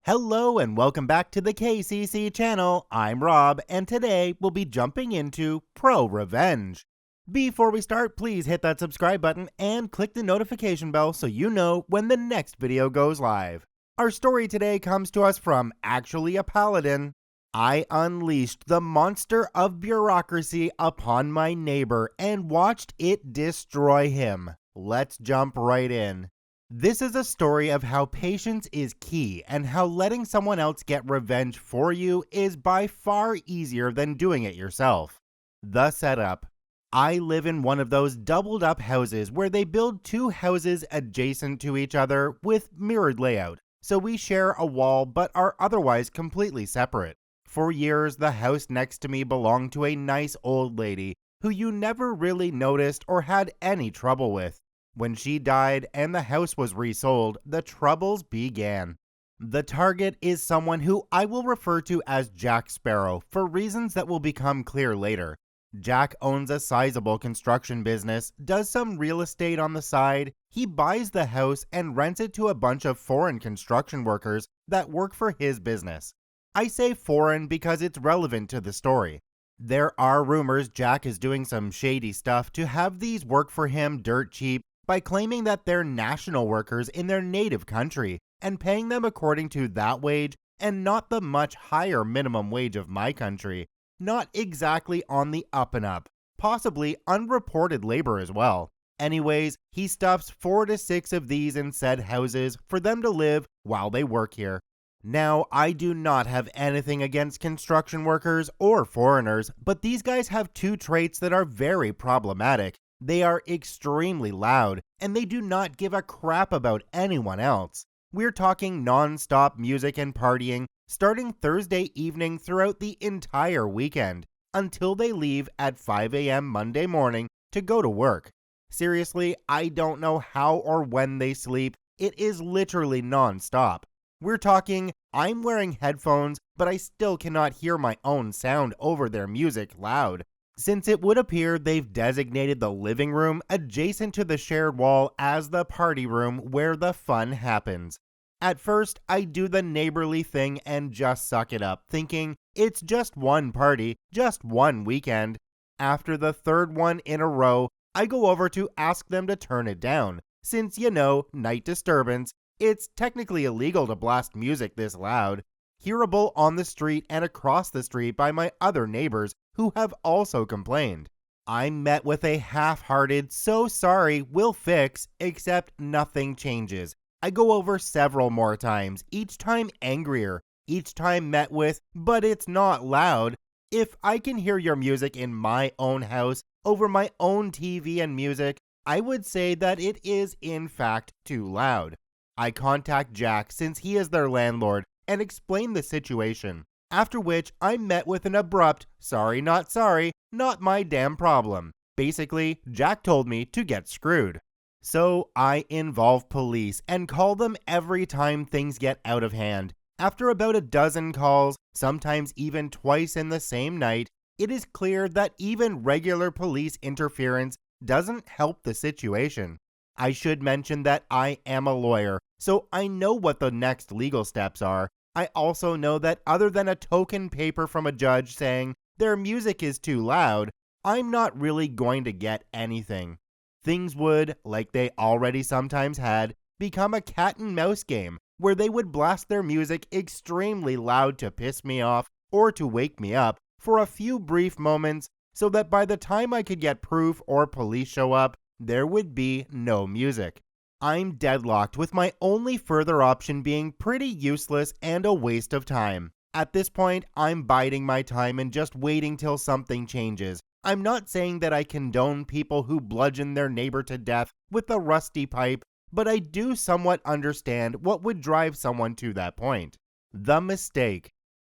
Hello and welcome back to the KCC channel. I'm Rob, and today we'll be jumping into ProRevenge. Before we start, please hit that subscribe button and click the notification bell so you know when the next video goes live. Our story today comes to us from Actually a Paladin. I unleashed the monster of bureaucracy upon my neighbor and watched it destroy him. Let's jump right in. This is a story of how patience is key and how letting someone else get revenge for you is by far easier than doing it yourself. The setup. I live in one of those doubled up houses where they build two houses adjacent to each other with mirrored layout, so we share a wall but are otherwise completely separate. For years, the house next to me belonged to a nice old lady who you never really noticed or had any trouble with. When she died and the house was resold, the troubles began. The target is someone who I will refer to as Jack Sparrow for reasons that will become clear later. Jack owns a sizable construction business, does some real estate on the side, he buys the house and rents it to a bunch of foreign construction workers that work for his business. I say foreign because it's relevant to the story. There are rumors Jack is doing some shady stuff to have these work for him dirt cheap, by claiming that they're national workers in their native country and paying them according to that wage and not the much higher minimum wage of my country. Not exactly on the up and up, possibly unreported labor as well. Anyways, he stuffs 4 to 6 of these in said houses for them to live while they work here. Now, I do not have anything against construction workers or foreigners, but these guys have two traits that are very problematic. They are extremely loud, and they do not give a crap about anyone else. We're talking non-stop music and partying, starting Thursday evening throughout the entire weekend, until they leave at 5 a.m. Monday morning to go to work. Seriously, I don't know how or when they sleep. It is literally non-stop. We're talking, I'm wearing headphones, but I still cannot hear my own sound over their music loud, since it would appear they've designated the living room adjacent to the shared wall as the party room where the fun happens. At first, I do the neighborly thing and just suck it up, thinking it's just one party, just one weekend. After the third one in a row, I go over to ask them to turn it down, since, night disturbance, it's technically illegal to blast music this loud, hearable on the street and across the street by my other neighbors who have also complained. I'm met with a half-hearted, so sorry, we'll fix, except nothing changes. I go over several more times, each time angrier, each time met with, but it's not loud. If I can hear your music in my own house, over my own TV and music, I would say that it is in fact too loud. I contact Jack since he is their landlord and explain the situation. After which, I'm met with an abrupt, sorry, not my damn problem. Basically, Jack told me to get screwed. So I involve police and call them every time things get out of hand. After about a dozen calls, sometimes even twice in the same night, it is clear that even regular police interference doesn't help the situation. I should mention that I am a lawyer, so I know what the next legal steps are. I also know that other than a token paper from a judge saying their music is too loud, I'm not really going to get anything. Things would, like they already sometimes had, become a cat and mouse game where they would blast their music extremely loud to piss me off or to wake me up for a few brief moments so that by the time I could get proof or police show up, there would be no music. I'm deadlocked with my only further option being pretty useless and a waste of time. At this point, I'm biding my time and just waiting till something changes. I'm not saying that I condone people who bludgeon their neighbor to death with a rusty pipe, but I do somewhat understand what would drive someone to that point. The mistake.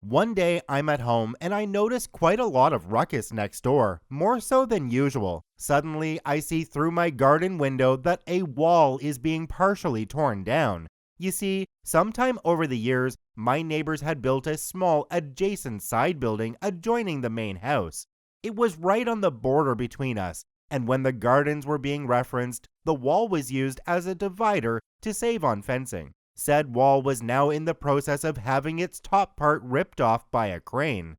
One day I'm at home and I notice quite a lot of ruckus next door, more so than usual. Suddenly I see through my garden window that a wall is being partially torn down. You see, sometime over the years, my neighbors had built a small adjacent side building adjoining the main house. It was right on the border between us, and when the gardens were being referenced, the wall was used as a divider to save on fencing. Said wall was now in the process of having its top part ripped off by a crane.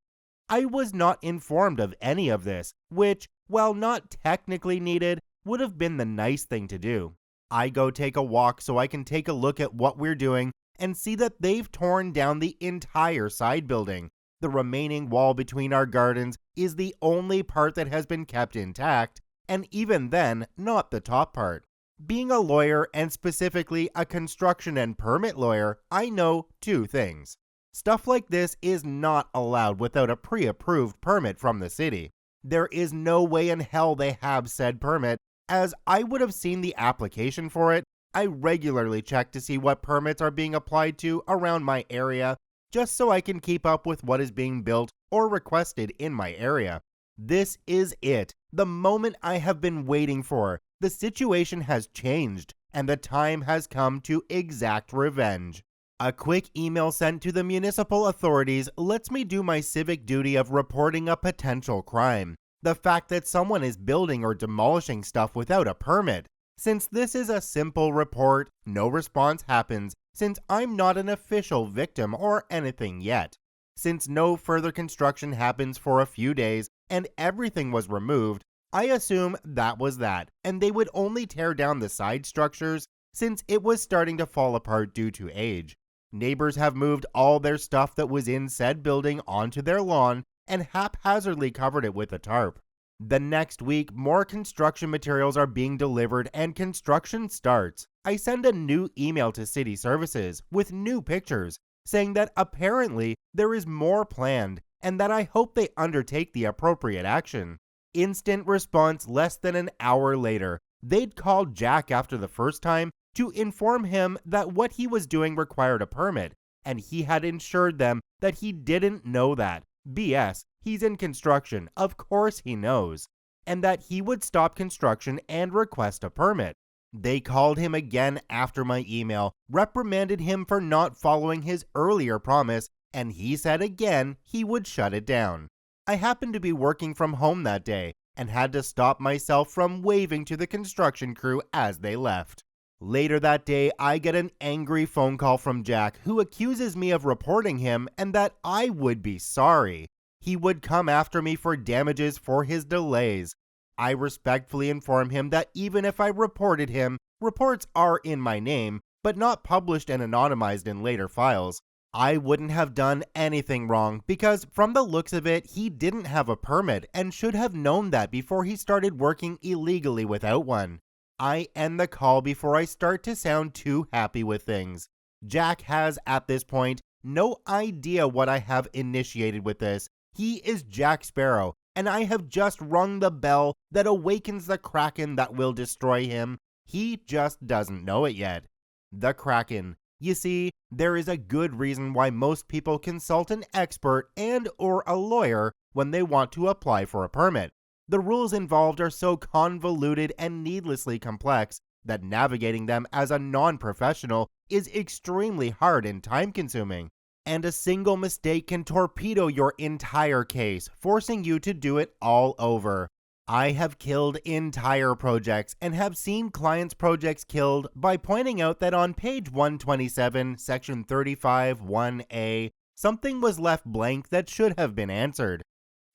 I was not informed of any of this, which, while not technically needed, would have been the nice thing to do. I go take a walk so I can take a look at what we're doing and see that they've torn down the entire side building. The remaining wall between our gardens is the only part that has been kept intact, and even then, not the top part. Being a lawyer, and specifically a construction and permit lawyer, I know two things. Stuff like this is not allowed without a pre-approved permit from the city. There is no way in hell they have said permit, as I would have seen the application for it. I regularly check to see what permits are being applied to around my area, just so I can keep up with what is being built or requested in my area. This is it, the moment I have been waiting for. The situation has changed, and the time has come to exact revenge. A quick email sent to the municipal authorities lets me do my civic duty of reporting a potential crime. The fact that someone is building or demolishing stuff without a permit. Since this is a simple report, no response happens, since I'm not an official victim or anything yet. Since no further construction happens for a few days and everything was removed, I assume that was that, and they would only tear down the side structures since it was starting to fall apart due to age. Neighbors have moved all their stuff that was in said building onto their lawn and haphazardly covered it with a tarp. The next week, more construction materials are being delivered and construction starts. I send a new email to city services with new pictures, saying that apparently there is more planned and that I hope they undertake the appropriate action. Instant response less than an hour later. They'd called Jack after the first time to inform him that what he was doing required a permit, and he had assured them that he didn't know that. BS, he's in construction, of course he knows. And that he would stop construction and request a permit. They called him again after my email, reprimanded him for not following his earlier promise, and he said again he would shut it down. I happened to be working from home that day and had to stop myself from waving to the construction crew as they left. Later that day, I get an angry phone call from Jack who accuses me of reporting him and that I would be sorry. He would come after me for damages for his delays. I respectfully inform him that even if I reported him, reports are in my name, but not published and anonymized in later files. I wouldn't have done anything wrong because from the looks of it, he didn't have a permit and should have known that before he started working illegally without one. I end the call before I start to sound too happy with things. Jack has, at this point, no idea what I have initiated with this. He is Jack Sparrow, and I have just rung the bell that awakens the Kraken that will destroy him. He just doesn't know it yet. The Kraken. You see, there is a good reason why most people consult an expert and or a lawyer when they want to apply for a permit. The rules involved are so convoluted and needlessly complex that navigating them as a non-professional is extremely hard and time-consuming. And a single mistake can torpedo your entire case, forcing you to do it all over. I have killed entire projects and have seen clients' projects killed by pointing out that on page 127, section 35, 1A, something was left blank that should have been answered.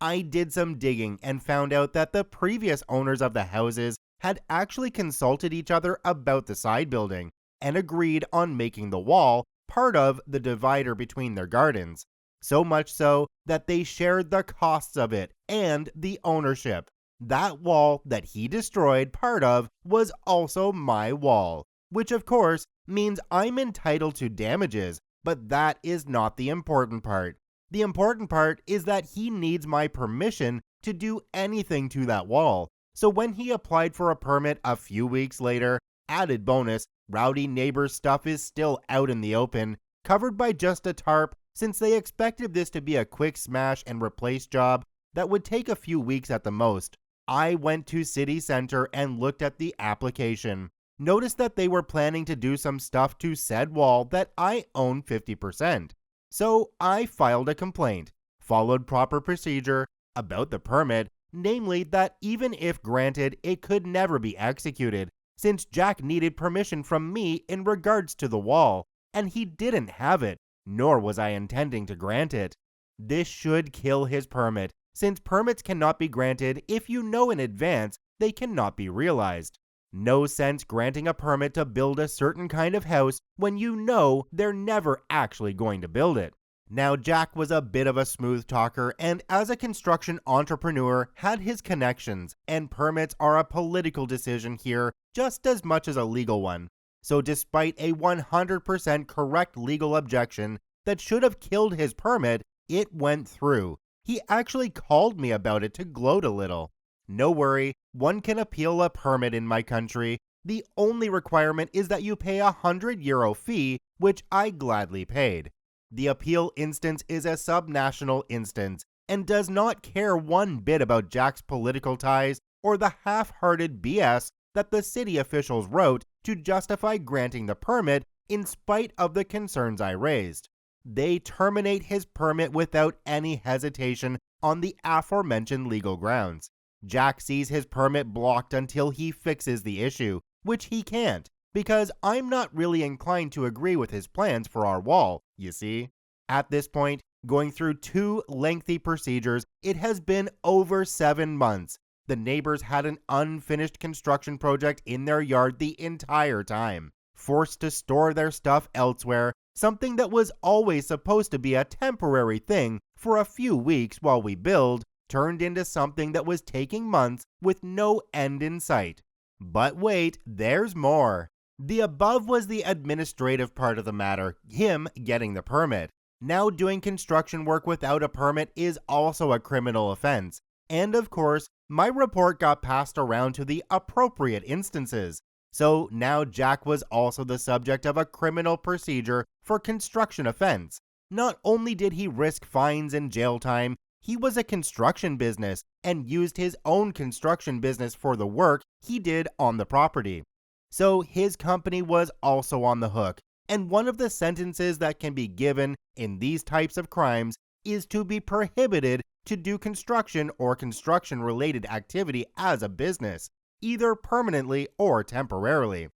I did some digging and found out that the previous owners of the houses had actually consulted each other about the side building and agreed on making the wall part of the divider between their gardens. So much so that they shared the costs of it and the ownership. That wall that he destroyed part of was also my wall, which of course means I'm entitled to damages, but that is not the important part. The important part is that he needs my permission to do anything to that wall. So when he applied for a permit a few weeks later, added bonus, rowdy neighbor stuff is still out in the open, covered by just a tarp, since they expected this to be a quick smash and replace job that would take a few weeks at the most. I went to City Center and looked at the application. Noticed that they were planning to do some stuff to said wall that I own 50%. So I filed a complaint, followed proper procedure about the permit, namely that even if granted, it could never be executed, since Jack needed permission from me in regards to the wall, and he didn't have it, nor was I intending to grant it. This should kill his permit, since permits cannot be granted if you know in advance they cannot be realized. No sense granting a permit to build a certain kind of house when you know they're never actually going to build it. Now, Jack was a bit of a smooth talker, and as a construction entrepreneur had his connections, and permits are a political decision here just as much as a legal one. So despite a 100% correct legal objection that should have killed his permit, it went through. He actually called me about it to gloat a little. No worry, one can appeal a permit in my country. The only requirement is that you pay €100 fee, which I gladly paid. The appeal instance is a subnational instance and does not care one bit about Jack's political ties or the half-hearted BS that the city officials wrote to justify granting the permit in spite of the concerns I raised. They terminate his permit without any hesitation on the aforementioned legal grounds. Jack sees his permit blocked until he fixes the issue, which he can't, because I'm not really inclined to agree with his plans for our wall, you see. At this point, going through 2 lengthy procedures, it has been over 7 months. The neighbors had an unfinished construction project in their yard the entire time, forced to store their stuff elsewhere, something that was always supposed to be a temporary thing for a few weeks while we build, turned into something that was taking months with no end in sight. But wait, there's more. The above was the administrative part of the matter, him getting the permit. Now doing construction work without a permit is also a criminal offense. And of course, my report got passed around to the appropriate instances. So now Jack was also the subject of a criminal procedure for construction offense. Not only did he risk fines and jail time, he was a construction business and used his own construction business for the work he did on the property. So his company was also on the hook, and one of the sentences that can be given in these types of crimes is to be prohibited to do construction or construction-related activity as a business, either permanently or temporarily.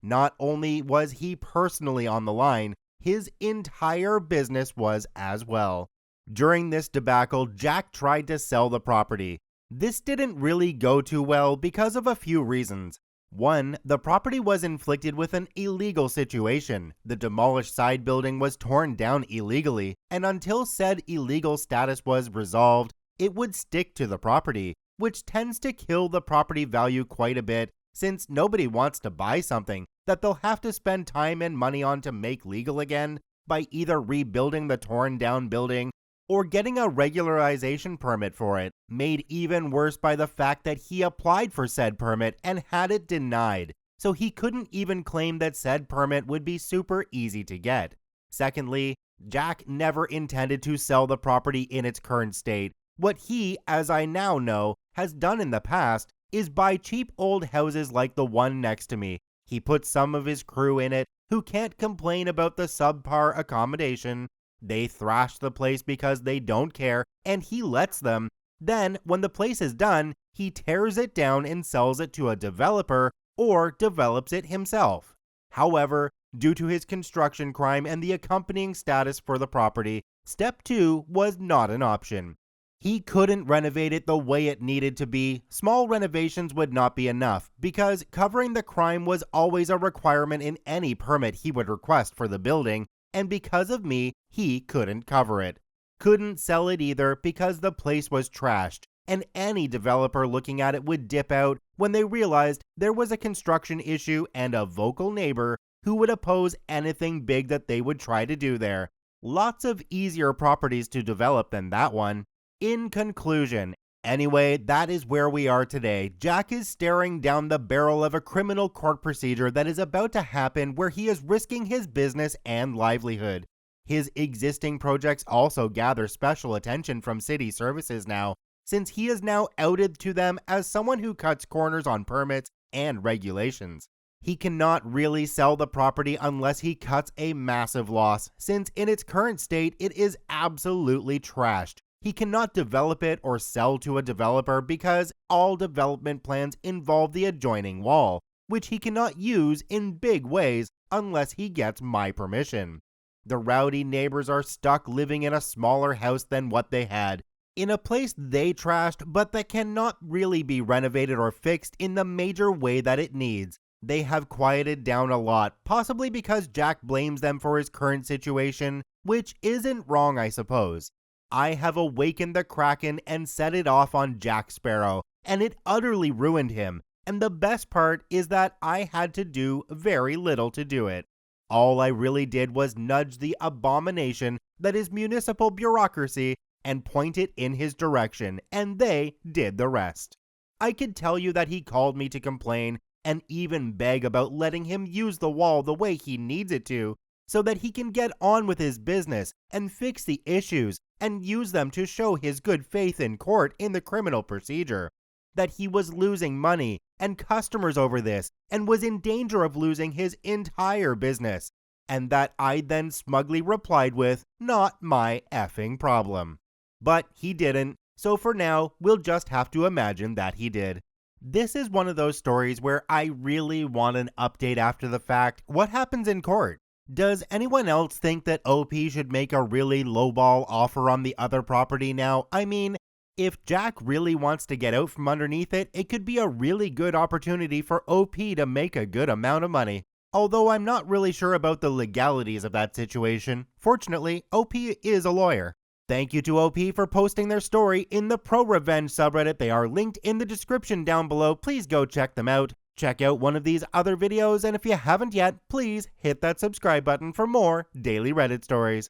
Not only was he personally on the line, his entire business was as well. During this debacle, Jack tried to sell the property. This didn't really go too well because of a few reasons. One, the property was inflicted with an illegal situation. The demolished side building was torn down illegally, and until said illegal status was resolved, it would stick to the property, which tends to kill the property value quite a bit, since nobody wants to buy something that they'll have to spend time and money on to make legal again by either rebuilding the torn down building or getting a regularization permit for it, made even worse by the fact that he applied for said permit and had it denied, so he couldn't even claim that said permit would be super easy to get. Secondly, Jack never intended to sell the property in its current state. What he, as I now know, has done in the past is buy cheap old houses like the one next to me. He put some of his crew in it who can't complain about the subpar accommodation. They thrash the place because they don't care, and he lets them. Then, when the place is done, he tears it down and sells it to a developer or develops it himself. However, due to his construction crime and the accompanying status for the property, step 2 was not an option. He couldn't renovate it the way it needed to be. Small renovations would not be enough because covering the crime was always a requirement in any permit he would request for the building, and because of me, he couldn't cover it. Couldn't sell it either because the place was trashed, and any developer looking at it would dip out when they realized there was a construction issue and a vocal neighbor who would oppose anything big that they would try to do there. Lots of easier properties to develop than that one. In conclusion, anyway, that is where we are today. Jack is staring down the barrel of a criminal court procedure that is about to happen where he is risking his business and livelihood. His existing projects also gather special attention from city services now, since he is now outed to them as someone who cuts corners on permits and regulations. He cannot really sell the property unless he cuts a massive loss, since in its current state it is absolutely trashed. He cannot develop it or sell to a developer because all development plans involve the adjoining wall, which he cannot use in big ways unless he gets my permission. The rowdy neighbors are stuck living in a smaller house than what they had, in a place they trashed but that cannot really be renovated or fixed in the major way that it needs. They have quieted down a lot, possibly because Jack blames them for his current situation, which isn't wrong, I suppose. I have awakened the Kraken and set it off on Jack Sparrow, and it utterly ruined him, and the best part is that I had to do very little to do it. All I really did was nudge the abomination that is municipal bureaucracy and point it in his direction, and they did the rest. I could tell you that he called me to complain and even beg about letting him use the wall the way he needs it to, so that he can get on with his business and fix the issues and use them to show his good faith in court in the criminal procedure. That he was losing money and customers over this and was in danger of losing his entire business, and that I then smugly replied with, "Not my effing problem." But he didn't, so for now, we'll just have to imagine that he did. This is one of those stories where I really want an update after the fact. What happens in court? Does anyone else think that OP should make a really lowball offer on the other property now? I mean, if Jack really wants to get out from underneath it, it could be a really good opportunity for OP to make a good amount of money. Although I'm not really sure about the legalities of that situation. Fortunately, OP is a lawyer. Thank you to OP for posting their story in the ProRevenge subreddit. They are linked in the description down below. Please go check them out. Check out one of these other videos, and if you haven't yet, please hit that subscribe button for more daily Reddit stories.